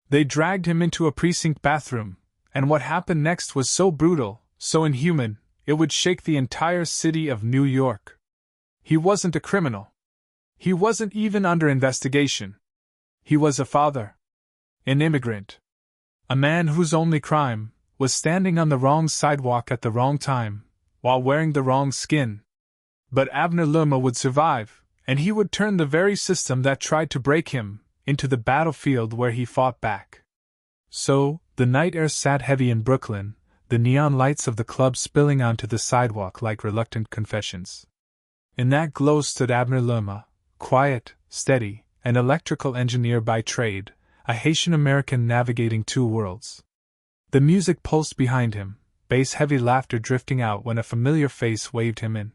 They dragged him into a precinct bathroom, and what happened next was so brutal, so inhuman, it would shake the entire city of New York. He wasn't a criminal. He wasn't even under investigation. He was a father. An immigrant. A man whose only crime was standing on the wrong sidewalk at the wrong time, while wearing the wrong skin. But Abner Louima would survive, and he would turn the very system that tried to break him into the battlefield where he fought back. So, the night air sat heavy in Brooklyn, the neon lights of the club spilling onto the sidewalk like reluctant confessions. In that glow stood Abner Louima, quiet, steady, an electrical engineer by trade, a Haitian-American navigating two worlds. The music pulsed behind him, bass-heavy laughter drifting out when a familiar face waved him in.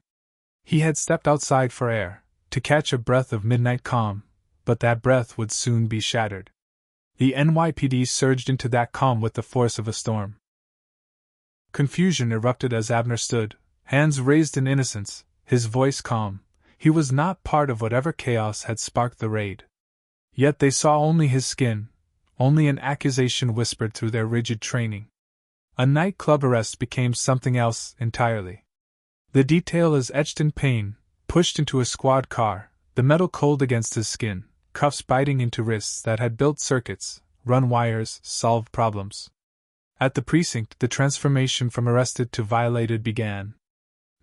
He had stepped outside for air, to catch a breath of midnight calm, but that breath would soon be shattered. The NYPD surged into that calm with the force of a storm. Confusion erupted as Abner stood, hands raised in innocence, his voice calm. He was not part of whatever chaos had sparked the raid. Yet they saw only his skin, only an accusation whispered through their rigid training. A nightclub arrest became something else entirely. The detail is etched in pain, pushed into a squad car, the metal cold against his skin, cuffs biting into wrists that had built circuits, run wires, solved problems. At the precinct, the transformation from arrested to violated began.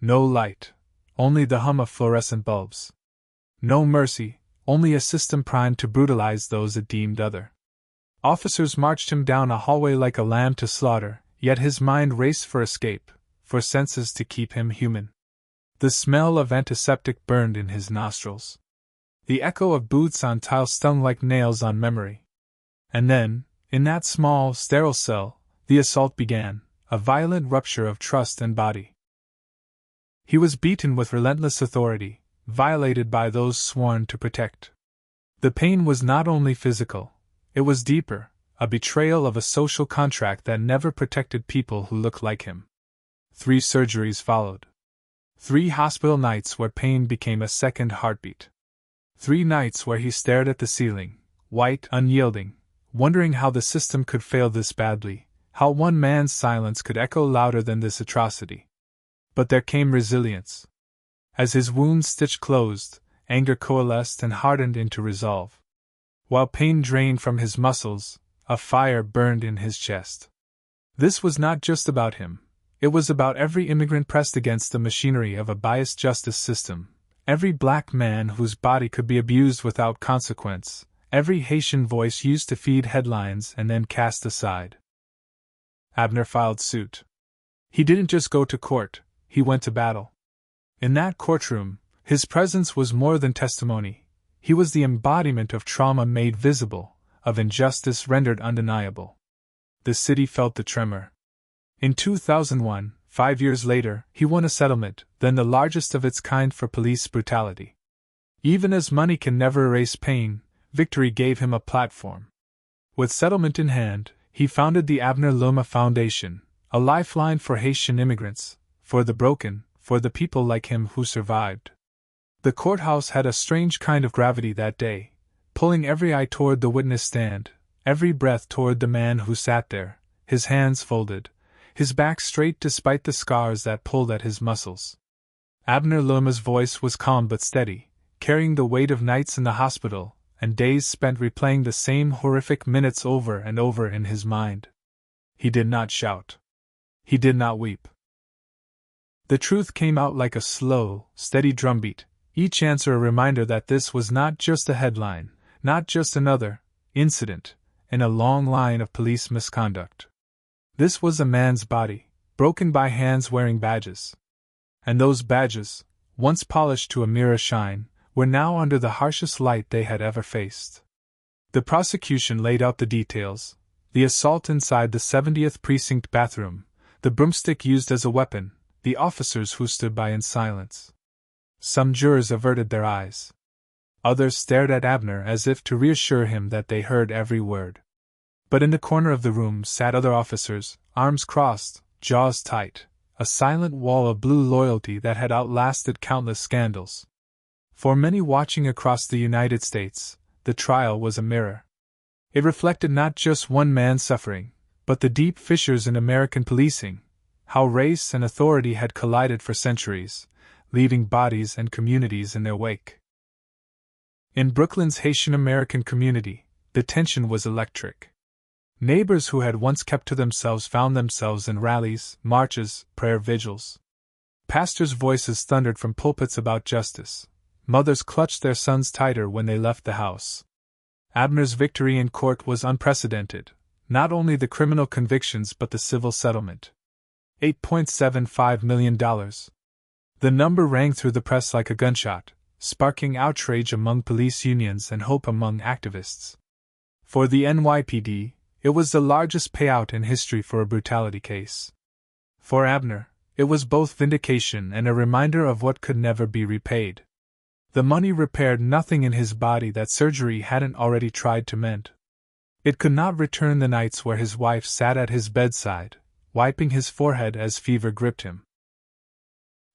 No light, only the hum of fluorescent bulbs. No mercy, only a system primed to brutalize those it deemed other. Officers marched him down a hallway like a lamb to slaughter, yet his mind raced for escape, for senses to keep him human. The smell of antiseptic burned in his nostrils. The echo of boots on tile stung like nails on memory. And then, in that small, sterile cell, the assault began, a violent rupture of trust and body. He was beaten with relentless authority, violated by those sworn to protect. The pain was not only physical, it was deeper, a betrayal of a social contract that never protected people who looked like him. 3 surgeries followed. 3 hospital nights where pain became a second heartbeat. 3 nights where he stared at the ceiling, white, unyielding, wondering how the system could fail this badly, how one man's silence could echo louder than this atrocity. But there came resilience. As his wounds stitched closed, anger coalesced and hardened into resolve. While pain drained from his muscles, a fire burned in his chest. This was not just about him. It was about every immigrant pressed against the machinery of a biased justice system, every black man whose body could be abused without consequence, every Haitian voice used to feed headlines and then cast aside. Abner filed suit. He didn't just go to court, he went to battle. In that courtroom, his presence was more than testimony. He was the embodiment of trauma made visible, of injustice rendered undeniable. The city felt the tremor. In 2001, 5 years later, he won a settlement, then the largest of its kind for police brutality. Even as money can never erase pain, victory gave him a platform. With settlement in hand, he founded the Abner Louima Foundation, a lifeline for Haitian immigrants, for the broken, for the people like him who survived. The courthouse had a strange kind of gravity that day, pulling every eye toward the witness stand, every breath toward the man who sat there, his hands folded, his back straight despite the scars that pulled at his muscles. Abner Louima's voice was calm but steady, carrying the weight of nights in the hospital, and days spent replaying the same horrific minutes over and over in his mind. He did not shout. He did not weep. The truth came out like a slow, steady drumbeat, each answer a reminder that this was not just a headline, not just another incident in a long line of police misconduct. This was a man's body, broken by hands wearing badges. And those badges, once polished to a mirror shine, were now under the harshest light they had ever faced. The prosecution laid out the details: the assault inside the 70th precinct bathroom, the broomstick used as a weapon, the officers who stood by in silence. Some jurors averted their eyes. Others stared at Abner as if to reassure him that they heard every word. But in the corner of the room sat other officers, arms crossed, jaws tight, a silent wall of blue loyalty that had outlasted countless scandals. For many watching across the United States, the trial was a mirror. It reflected not just one man's suffering, but the deep fissures in American policing, how race and authority had collided for centuries, leaving bodies and communities in their wake. In Brooklyn's Haitian-American community, the tension was electric. Neighbors who had once kept to themselves found themselves in rallies, marches, prayer vigils. Pastors' voices thundered from pulpits about justice. Mothers clutched their sons tighter when they left the house. Abner's victory in court was unprecedented, not only the criminal convictions but the civil settlement. $8.75 million. The number rang through the press like a gunshot, sparking outrage among police unions and hope among activists. For the NYPD, it was the largest payout in history for a brutality case. For Abner, it was both vindication and a reminder of what could never be repaid. The money repaired nothing in his body that surgery hadn't already tried to mend. It could not return the nights where his wife sat at his bedside, wiping his forehead as fever gripped him.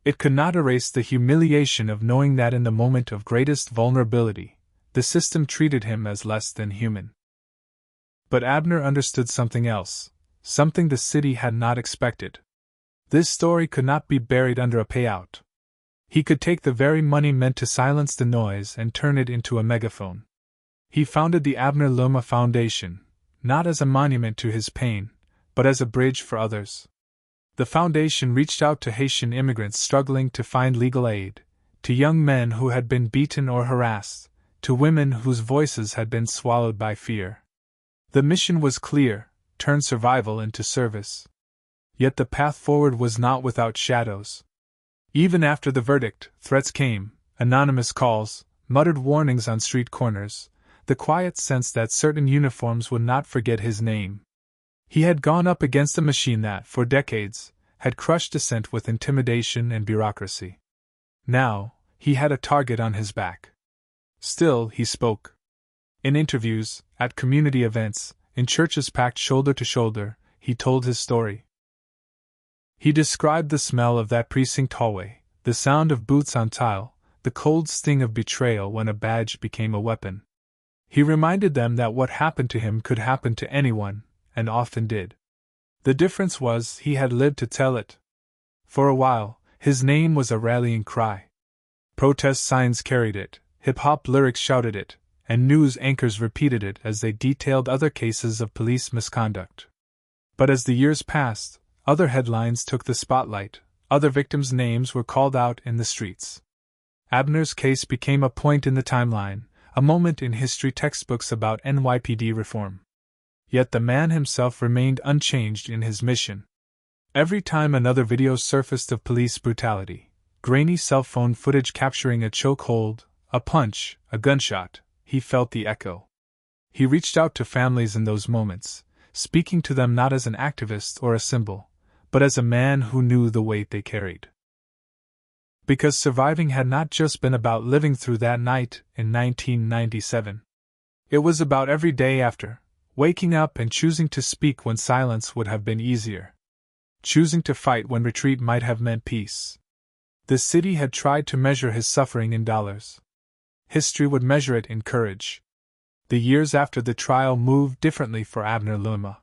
It could not erase the humiliation of knowing that in the moment of greatest vulnerability, the system treated him as less than human. But Abner understood something else, something the city had not expected. This story could not be buried under a payout. He could take the very money meant to silence the noise and turn it into a megaphone. He founded the Abner Louima Foundation, not as a monument to his pain, but as a bridge for others. The foundation reached out to Haitian immigrants struggling to find legal aid, to young men who had been beaten or harassed, to women whose voices had been swallowed by fear. The mission was clear: turn survival into service. Yet the path forward was not without shadows. Even after the verdict, threats came, anonymous calls, muttered warnings on street corners, the quiet sense that certain uniforms would not forget his name. He had gone up against a machine that, for decades, had crushed dissent with intimidation and bureaucracy. Now, he had a target on his back. Still, he spoke. In interviews, at community events, in churches packed shoulder to shoulder, he told his story. He described the smell of that precinct hallway, the sound of boots on tile, the cold sting of betrayal when a badge became a weapon. He reminded them that what happened to him could happen to anyone, and often did. The difference was he had lived to tell it. For a while, his name was a rallying cry. Protest signs carried it, hip-hop lyrics shouted it, and news anchors repeated it as they detailed other cases of police misconduct. But as the years passed, other headlines took the spotlight, other victims' names were called out in the streets. Abner's case became a point in the timeline, a moment in history textbooks about NYPD reform. Yet the man himself remained unchanged in his mission. Every time another video surfaced of police brutality, grainy cell phone footage capturing a chokehold, a punch, a gunshot, he felt the echo. He reached out to families in those moments, speaking to them not as an activist or a symbol, but as a man who knew the weight they carried. Because surviving had not just been about living through that night in 1997. It was about every day after, waking up and choosing to speak when silence would have been easier. Choosing to fight when retreat might have meant peace. The city had tried to measure his suffering in dollars. History would measure it in courage. The years after the trial moved differently for Abner Louima.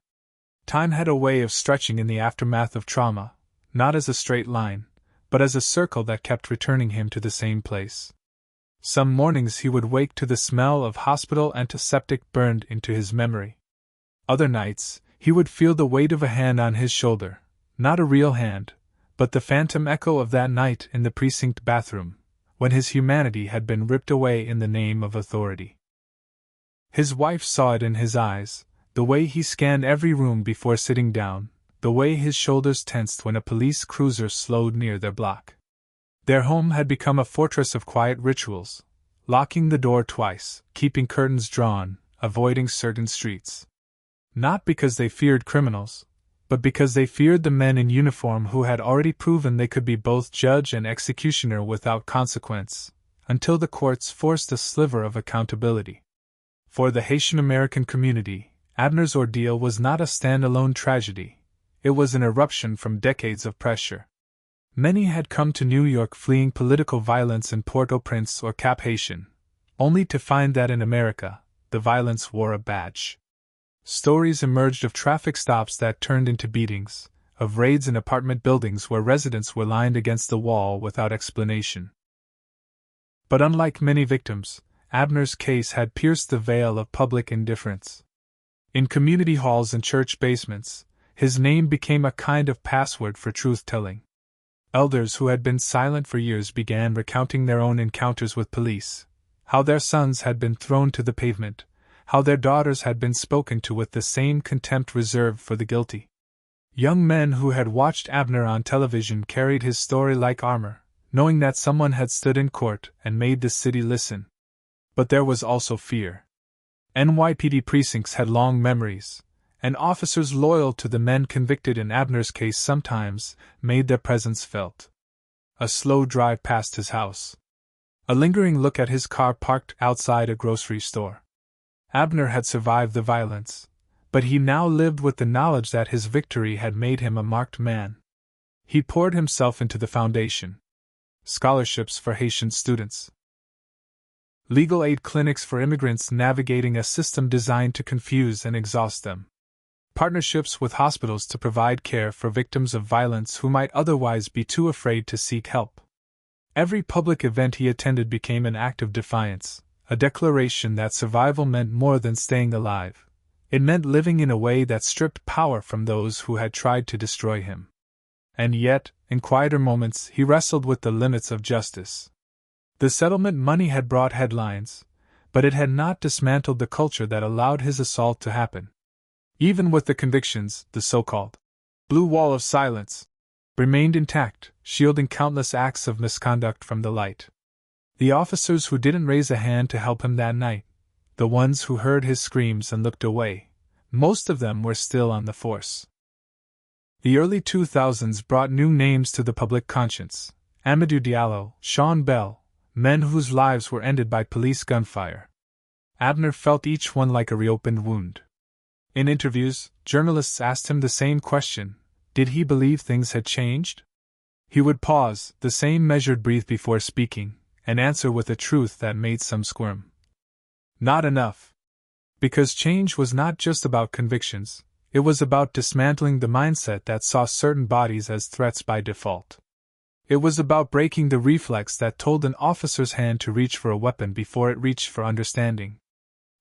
Time had a way of stretching in the aftermath of trauma, not as a straight line, but as a circle that kept returning him to the same place. Some mornings he would wake to the smell of hospital antiseptic burned into his memory. Other nights, he would feel the weight of a hand on his shoulder, not a real hand, but the phantom echo of that night in the precinct bathroom, when his humanity had been ripped away in the name of authority. His wife saw it in his eyes, the way he scanned every room before sitting down, the way his shoulders tensed when a police cruiser slowed near their block. Their home had become a fortress of quiet rituals, locking the door twice, keeping curtains drawn, avoiding certain streets. Not because they feared criminals, but because they feared the men in uniform who had already proven they could be both judge and executioner without consequence, until the courts forced a sliver of accountability. For the Haitian-American community, Abner's ordeal was not a standalone tragedy, it was an eruption from decades of pressure. Many had come to New York fleeing political violence in Port-au-Prince or Cap Haitien, only to find that in America, the violence wore a badge. Stories emerged of traffic stops that turned into beatings, of raids in apartment buildings where residents were lined against the wall without explanation. But unlike many victims, Abner's case had pierced the veil of public indifference. In community halls and church basements, his name became a kind of password for truth-telling. Elders who had been silent for years began recounting their own encounters with police, how their sons had been thrown to the pavement, how their daughters had been spoken to with the same contempt reserved for the guilty. Young men who had watched Abner on television carried his story like armor, knowing that someone had stood in court and made the city listen. But there was also fear. NYPD precincts had long memories, and officers loyal to the men convicted in Abner's case sometimes made their presence felt. A slow drive past his house. A lingering look at his car parked outside a grocery store. Abner had survived the violence, but he now lived with the knowledge that his victory had made him a marked man. He poured himself into the foundation. Scholarships for Haitian students. Legal aid clinics for immigrants navigating a system designed to confuse and exhaust them. Partnerships with hospitals to provide care for victims of violence who might otherwise be too afraid to seek help. Every public event he attended became an act of defiance, a declaration that survival meant more than staying alive. It meant living in a way that stripped power from those who had tried to destroy him. And yet, in quieter moments, he wrestled with the limits of justice. The settlement money had brought headlines, but it had not dismantled the culture that allowed his assault to happen. Even with the convictions, the so-called blue wall of silence remained intact, shielding countless acts of misconduct from the light. The officers who didn't raise a hand to help him that night, the ones who heard his screams and looked away, most of them were still on the force. The early 2000s brought new names to the public conscience: Amadou Diallo, Sean Bell, men whose lives were ended by police gunfire. Abner felt each one like a reopened wound. In interviews, journalists asked him the same question: did he believe things had changed? He would pause, the same measured breath before speaking, and answer with a truth that made some squirm. Not enough. Because change was not just about convictions, it was about dismantling the mindset that saw certain bodies as threats by default. It was about breaking the reflex that told an officer's hand to reach for a weapon before it reached for understanding.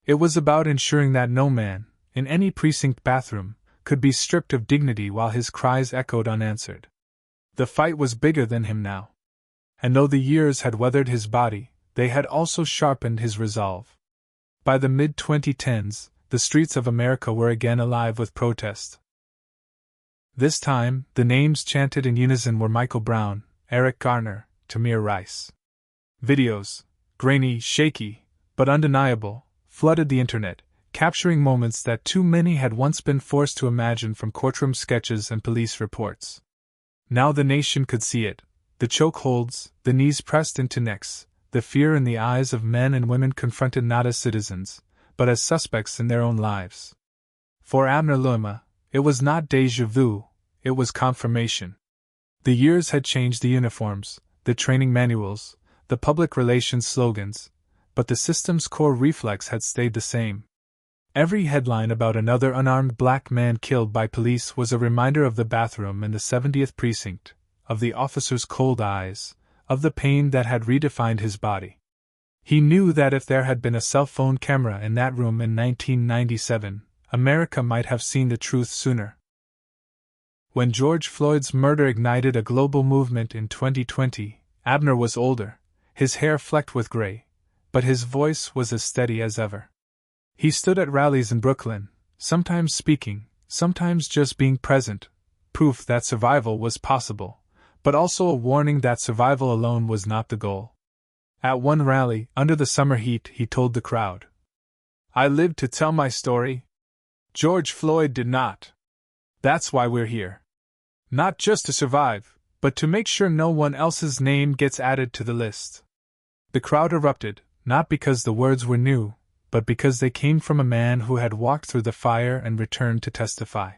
It was about ensuring that no man, in any precinct bathroom, could be stripped of dignity while his cries echoed unanswered. The fight was bigger than him now. And though the years had weathered his body, they had also sharpened his resolve. By the mid-2010s, the streets of America were again alive with protest. This time, the names chanted in unison were Michael Brown, Eric Garner, Tamir Rice. Videos, grainy, shaky, but undeniable, flooded the internet, capturing moments that too many had once been forced to imagine from courtroom sketches and police reports. Now the nation could see it: the chokeholds, the knees pressed into necks, the fear in the eyes of men and women confronted not as citizens, but as suspects in their own lives. For Abner Louima, it was not déjà vu, it was confirmation. The years had changed the uniforms, the training manuals, the public relations slogans, but the system's core reflex had stayed the same. Every headline about another unarmed black man killed by police was a reminder of the bathroom in the 70th precinct, of the officer's cold eyes, of the pain that had redefined his body. He knew that if there had been a cell phone camera in that room in 1997, America might have seen the truth sooner. When George Floyd's murder ignited a global movement in 2020, Abner was older, his hair flecked with gray, but his voice was as steady as ever. He stood at rallies in Brooklyn, sometimes speaking, sometimes just being present, proof that survival was possible, but also a warning that survival alone was not the goal. At one rally, under the summer heat, he told the crowd, "I lived to tell my story. George Floyd did not. That's why we're here. Not just to survive, but to make sure no one else's name gets added to the list." The crowd erupted, not because the words were new, but because they came from a man who had walked through the fire and returned to testify.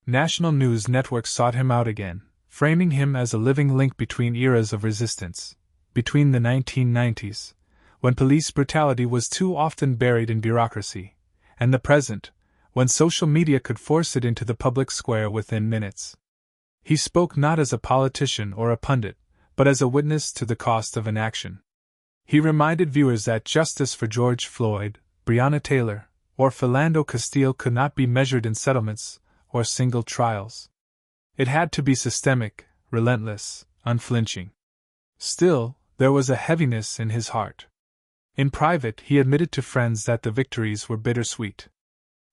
National news networks sought him out again, framing him as a living link between eras of resistance, between the 1990s, when police brutality was too often buried in bureaucracy, and the present, when social media could force it into the public square within minutes. He spoke not as a politician or a pundit, but as a witness to the cost of inaction. He reminded viewers that justice for George Floyd, Breonna Taylor, or Philando Castile could not be measured in settlements or single trials. It had to be systemic, relentless, unflinching. Still, there was a heaviness in his heart. In private, he admitted to friends that the victories were bittersweet.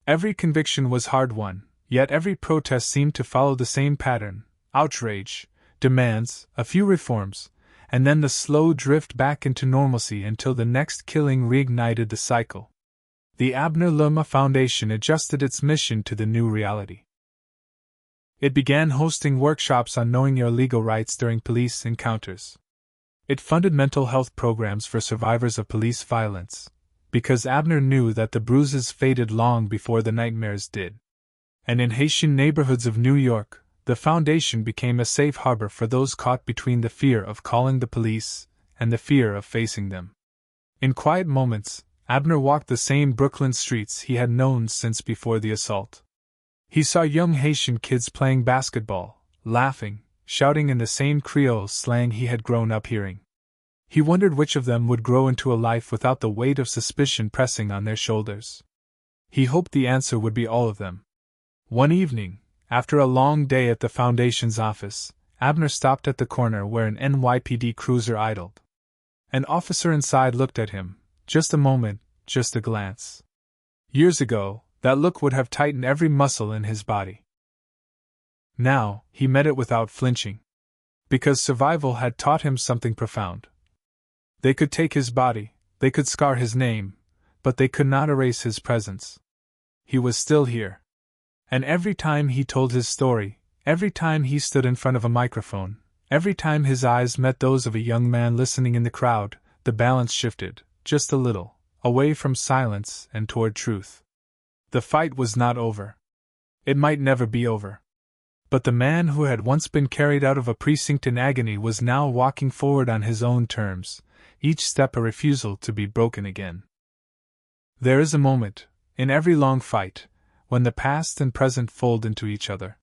Every conviction was hard-won, yet every protest seemed to follow the same pattern: outrage, demands, a few reforms, and then the slow drift back into normalcy until the next killing reignited the cycle. The Abner Louima Foundation adjusted its mission to the new reality. It began hosting workshops on knowing your legal rights during police encounters. It funded mental health programs for survivors of police violence, because Abner knew that the bruises faded long before the nightmares did. And in Haitian neighborhoods of New York, the foundation became a safe harbor for those caught between the fear of calling the police and the fear of facing them. In quiet moments, Abner walked the same Brooklyn streets he had known since before the assault. He saw young Haitian kids playing basketball, laughing, shouting in the same Creole slang he had grown up hearing. He wondered which of them would grow into a life without the weight of suspicion pressing on their shoulders. He hoped the answer would be all of them. One evening, after a long day at the Foundation's office, Abner stopped at the corner where an NYPD cruiser idled. An officer inside looked at him, just a moment, just a glance. Years ago, that look would have tightened every muscle in his body. Now, he met it without flinching. Because survival had taught him something profound. They could take his body, they could scar his name, but they could not erase his presence. He was still here. And every time he told his story, every time he stood in front of a microphone, every time his eyes met those of a young man listening in the crowd, the balance shifted, just a little, away from silence and toward truth. The fight was not over. It might never be over. But the man who had once been carried out of a precinct in agony was now walking forward on his own terms, each step a refusal to be broken again. There is a moment, in every long fight, when the past and present fold into each other.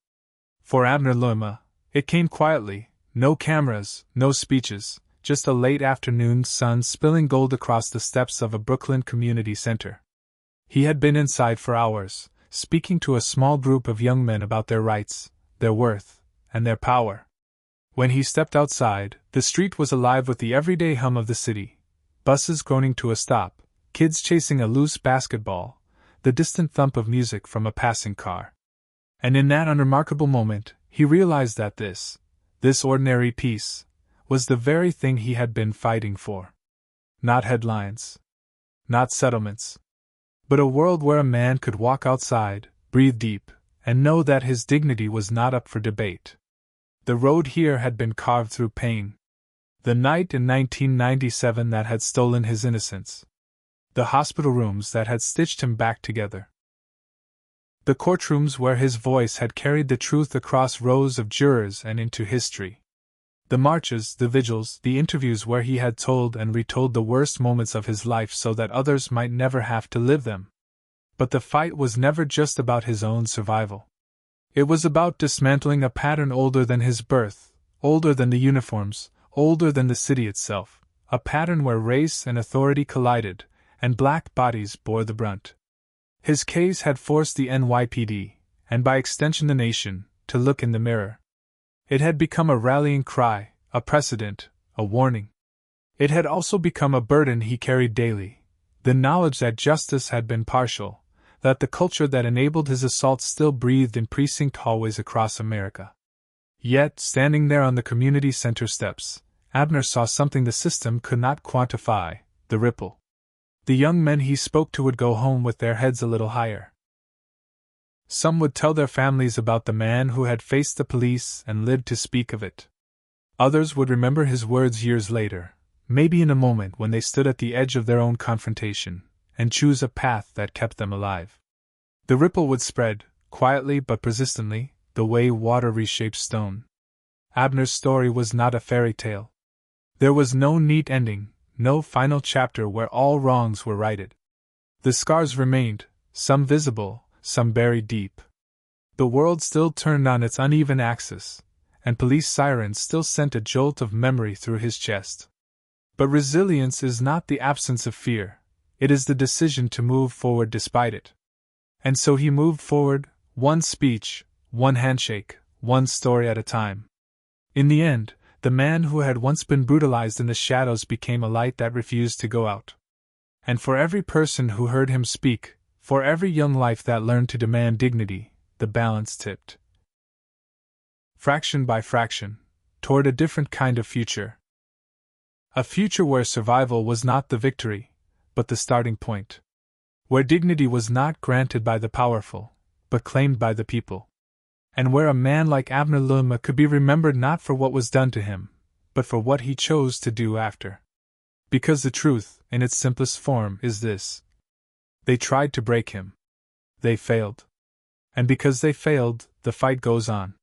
For Abner Louima, it came quietly, no cameras, no speeches, just a late afternoon sun spilling gold across the steps of a Brooklyn community center. He had been inside for hours, speaking to a small group of young men about their rights, their worth, and their power. When he stepped outside, the street was alive with the everyday hum of the city: buses groaning to a stop, kids chasing a loose basketball, the distant thump of music from a passing car. And in that unremarkable moment, he realized that this ordinary peace, was the very thing he had been fighting for. Not headlines. Not settlements. But a world where a man could walk outside, breathe deep, and know that his dignity was not up for debate. The road here had been carved through pain. The night in 1997 that had stolen his innocence. The hospital rooms that had stitched him back together. The courtrooms where his voice had carried the truth across rows of jurors and into history. The marches, the vigils, the interviews where he had told and retold the worst moments of his life so that others might never have to live them. But the fight was never just about his own survival. It was about dismantling a pattern older than his birth, older than the uniforms, older than the city itself, a pattern where race and authority collided, and black bodies bore the brunt. His case had forced the NYPD, and by extension the nation, to look in the mirror. It had become a rallying cry, a precedent, a warning. It had also become a burden he carried daily, the knowledge that justice had been partial, that the culture that enabled his assaults still breathed in precinct hallways across America. Yet, standing there on the community center steps, Abner saw something the system could not quantify: the ripple. The young men he spoke to would go home with their heads a little higher. Some would tell their families about the man who had faced the police and lived to speak of it. Others would remember his words years later, maybe in a moment when they stood at the edge of their own confrontation, and choose a path that kept them alive. The ripple would spread, quietly but persistently, the way water reshapes stone. Abner's story was not a fairy tale. There was no neat ending, no final chapter where all wrongs were righted. The scars remained, some visible, some buried deep. The world still turned on its uneven axis, and police sirens still sent a jolt of memory through his chest. But resilience is not the absence of fear, it is the decision to move forward despite it. And so he moved forward, one speech, one handshake, one story at a time. In the end, the man who had once been brutalized in the shadows became a light that refused to go out. And for every person who heard him speak, for every young life that learned to demand dignity, the balance tipped, fraction by fraction, toward a different kind of future. A future where survival was not the victory, but the starting point. Where dignity was not granted by the powerful, but claimed by the people. And where a man like Abner Louima could be remembered not for what was done to him, but for what he chose to do after. Because the truth, in its simplest form, is this. They tried to break him. They failed. And because they failed, the fight goes on.